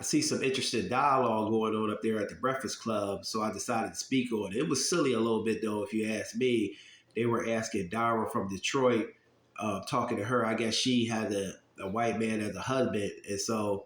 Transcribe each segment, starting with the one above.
I see some interesting dialogue going on up there at the Breakfast Club, so I decided to speak on it. It was silly a little bit though, if you ask me. They were asking Dara from Detroit, talking to her. I guess she had a white man as a husband, and so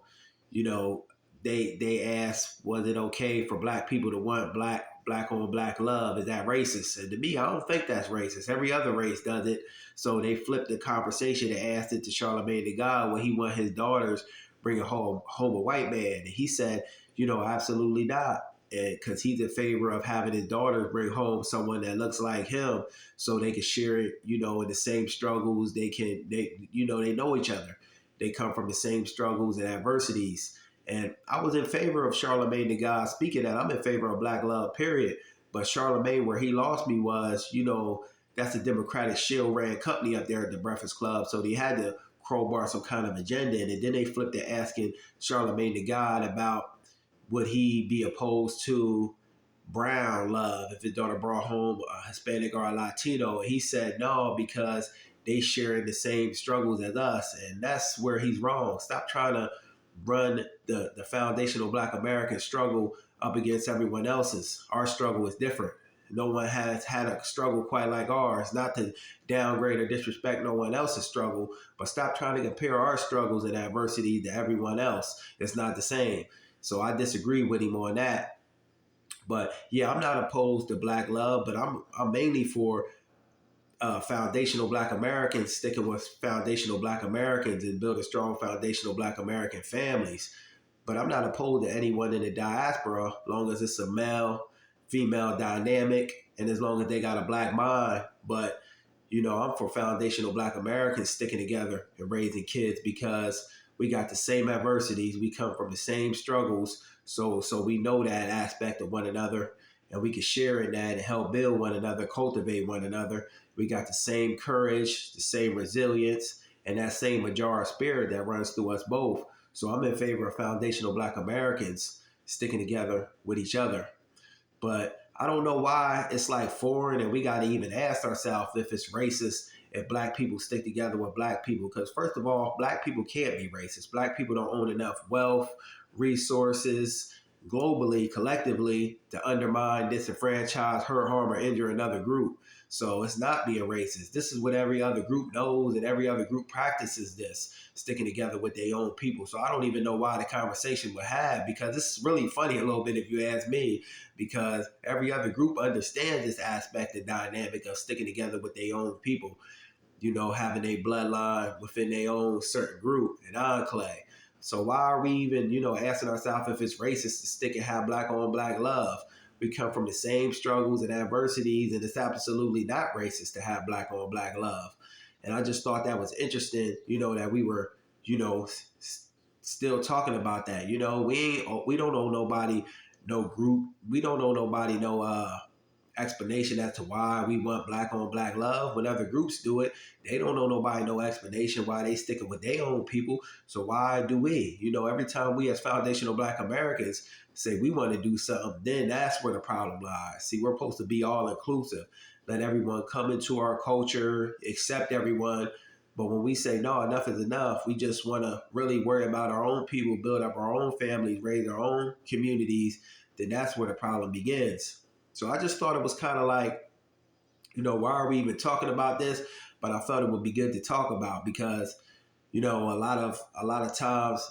you know they asked, was it okay for black people to want black on black love? Is that racist? And to me, I don't think that's racist. Every other race does it. So they flipped the conversation and asked it to Charlamagne the God, when he want his daughters bringing home a white man. And he said, absolutely not. Because he's in favor of having his daughters bring home someone that looks like him, so they can share it, in the same struggles. They know each other. They come from the same struggles and adversities. And I was in favor of Charlamagne the God speaking that. I'm in favor of black love, period. But Charlamagne, where he lost me was, that's a Democratic shield ran company up there at the Breakfast Club. So they had to crowbar some kind of agenda in. And then they flipped to asking Charlamagne the God about, would he be opposed to brown love if his daughter brought home a Hispanic or a Latino? And he said no, because they share the same struggles as us. And that's where he's wrong. Stop trying to run the foundational black American struggle up against everyone else's. Our struggle is different. No one has had a struggle quite like ours. Not to downgrade or disrespect no one else's struggle, but stop trying to compare our struggles and adversity to everyone else. It's not the same. So I disagree with him on that. But yeah, I'm not opposed to black love, but I'm mainly for foundational black Americans, sticking with foundational black Americans and building strong foundational black American families. But I'm not opposed to anyone in the diaspora, as long as it's a male, female dynamic, and as long as they got a black mind. But, I'm for foundational black Americans sticking together and raising kids, because we got the same adversities. We come from the same struggles. So we know that aspect of one another, and we can share in that and help build one another, cultivate one another. We got the same courage, the same resilience, and that same Majara spirit that runs through us both. So I'm in favor of foundational black Americans sticking together with each other. But I don't know why it's like foreign, and we got to even ask ourselves if it's racist if black people stick together with black people. Because first of all, black people can't be racist. Black people don't own enough wealth, resources, globally, collectively, to undermine, disenfranchise, hurt, harm, or injure another group. So it's not being racist. This is what every other group knows, and every other group practices this, sticking together with their own people. So I don't even know why the conversation would have, because this is really funny a little bit if you ask me, because every other group understands this aspect and dynamic of sticking together with their own people, having a bloodline within their own certain group and enclave. So why are we even, asking ourselves if it's racist to stick and have black on black love? We come from the same struggles and adversities, and it's absolutely not racist to have black on black love. And I just thought that was interesting, that we were, still talking about that. We don't owe nobody no group. We don't owe nobody no explanation as to why we want black on black love. When other groups do it, they don't owe nobody no explanation why they sticking with their own people. So why do we? Every time we as foundational black Americans say we want to do something, then that's where the problem lies. See, we're supposed to be all inclusive. Let everyone come into our culture, accept everyone. But when we say, no, enough is enough, we just want to really worry about our own people, build up our own families, raise our own communities, then that's where the problem begins. So I just thought it was kind of like, why are we even talking about this? But I thought it would be good to talk about, because, a lot of times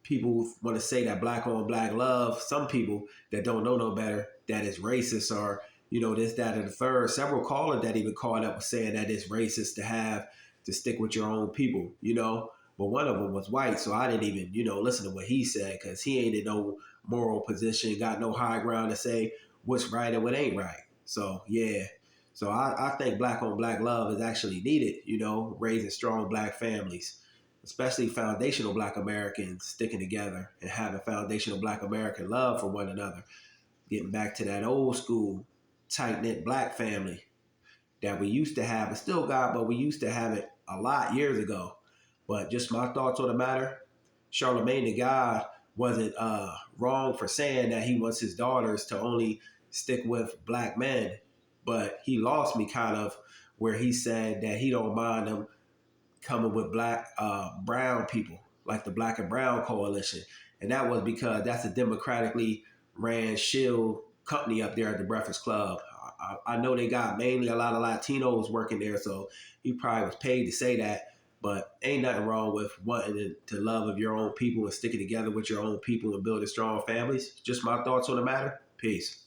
people want to say that black on black love, some people that don't know no better, that is racist, or, this, that, and the third. Several callers that even called up saying that it's racist to stick with your own people, But one of them was white, so I didn't even, listen to what he said, because he ain't in no moral position, got no high ground to say what's right and what ain't right. So, yeah. So I think black on black love is actually needed, raising strong black families, especially foundational black Americans sticking together and having foundational black American love for one another. Getting back to that old school, tight-knit black family that we used to have and still got, but we used to have it a lot years ago. But just my thoughts on the matter, Charlamagne the God wasn't wrong for saying that he wants his daughters to only stick with black men, but he lost me kind of where he said that he don't mind them coming with brown people. like the Black and Brown Coalition. And that was because that's a democratically ran shield company up there at the Breakfast Club. I know they got mainly a lot of Latinos working there, so he probably was paid to say that. But ain't nothing wrong with wanting to love of your own people and sticking together with your own people and building strong families. Just my thoughts on the matter. Peace.